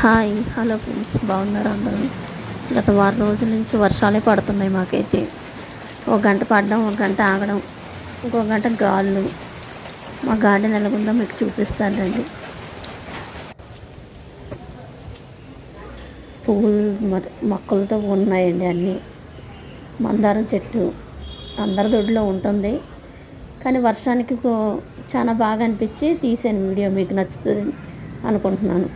Hi hello friends, బాగున్నారు అందరూ? గత వారం రోజుల నుంచి వర్షాలే పడుతున్నాయి మాకైతే. ఒక గంట పడడం, ఒక గంట ఆగడం, ఇంకో గంట గాలులు. మా గార్డెన్ ఎలాగుందో మీకు చూపిస్తానండి. పువ్వులు మొక్కలతో ఉన్నాయండి అన్నీ. మందారం చెట్టు అందరి దొడ్లో ఉంటుంది, కానీ వర్షానికి చాలా బాగా అనిపించి తీసాను వీడియో. మీకు నచ్చుతుంది అనుకుంటున్నాను.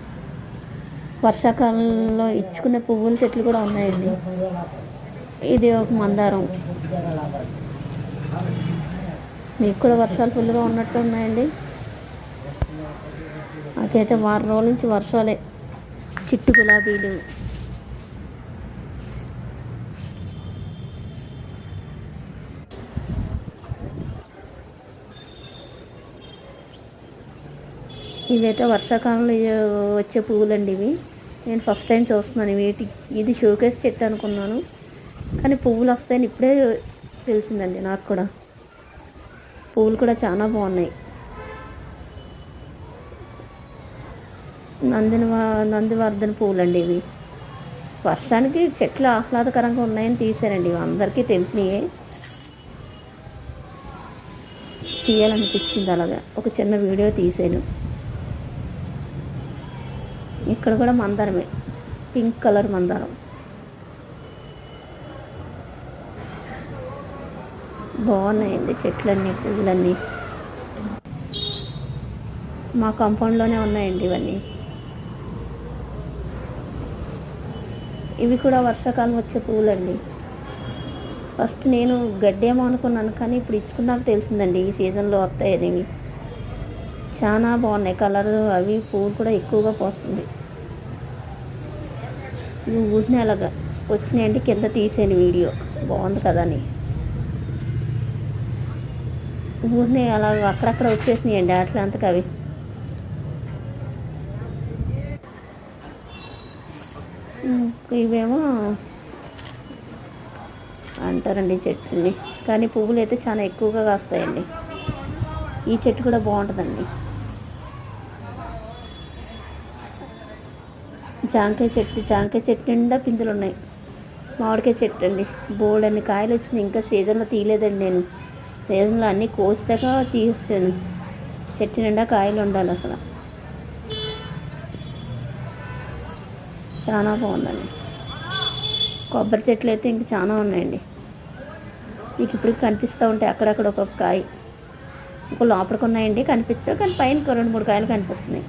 వర్షాకాలంలో ఇచ్చుకునే పువ్వుల చెట్లు కూడా ఉన్నాయండి. ఇది ఒక మందారం. మీకు కూడా వర్షాలు ఫుల్గా ఉన్నట్టు ఉన్నాయండి. నాకైతే వారం రోజుల నుంచి వర్షాలే. చిట్టు గులాబీలు, ఇవైతే వర్షాకాలంలో వచ్చే పువ్వులండి ఇవి. నేను ఫస్ట్ టైం చూస్తున్నాను ఇది షోకేస్ చెట్టు అనుకున్నాను, కానీ పువ్వులు వస్తాయని ఇప్పుడే తెలిసిందండి నాకు కూడా. పువ్వులు కూడా చాలా బాగున్నాయి. నందివర్ధన పువ్వులండి ఇవి. వర్షానికి చెట్లు ఆహ్లాదకరంగా ఉన్నాయని తీసారండి. ఇవి అందరికీ తెలిసినయే, తీయాలనిపించింది. అలాగా ఒక చిన్న వీడియో తీసాను. ఇక్కడ కూడా మందారమే, పింక్ కలర్ మందారం. బాగున్నాయండి చెట్లన్నీ, పువ్వులన్నీ. మా కాంపౌండ్లోనే ఉన్నాయండి ఇవన్నీ. ఇవి కూడా వర్షాకాలం వచ్చే పువ్వులండి. ఫస్ట్ నేను గడ్డేమో అనుకున్నాను, కానీ ఇప్పుడు ఇచ్చుకున్నాక తెలిసిందండి ఈ సీజన్లో వస్తాయి అనేవి. చాలా బాగున్నాయి కలర్. అవి పువ్వులు కూడా ఎక్కువగా పోస్తుంది. ఇవి ఊరిని అలాగా వచ్చినాయండి, కింద తీసాను వీడియో. బాగుంది కదా అని ఊరిని అలా అక్కడక్కడ వచ్చేసినాయండి అట్లా అంతకు అవి. ఇవేమో అంటారండి చెట్టుని, కానీ పువ్వులు అయితే చాలా ఎక్కువగా కాస్తాయండి. ఈ చెట్టు కూడా బాగుంటుందండి. జాంకాయ చెట్టు నిండా పిందులు ఉన్నాయి. మామిడికాయ చెట్టు అండి, బోల్డ్ అన్ని కాయలు వచ్చినాయి. ఇంకా సీజన్లో తీయలేదండి నేను. సీజన్లో అన్నీ కోస్తాక తీసాను. చెట్టు నిండా కాయలు ఉండాలి అసలు. చాలా బాగుందండి. కొబ్బరి చెట్లు అయితే ఇంక చాలా ఉన్నాయండి. మీకు ఇప్పుడు కనిపిస్తూ ఉంటాయి అక్కడక్కడ ఒక్కొక్క కాయ. ఇంకో లోపలికి ఉన్నాయండి కనిపించవు, కానీ పైన 2-3 కాయలు కనిపిస్తున్నాయి.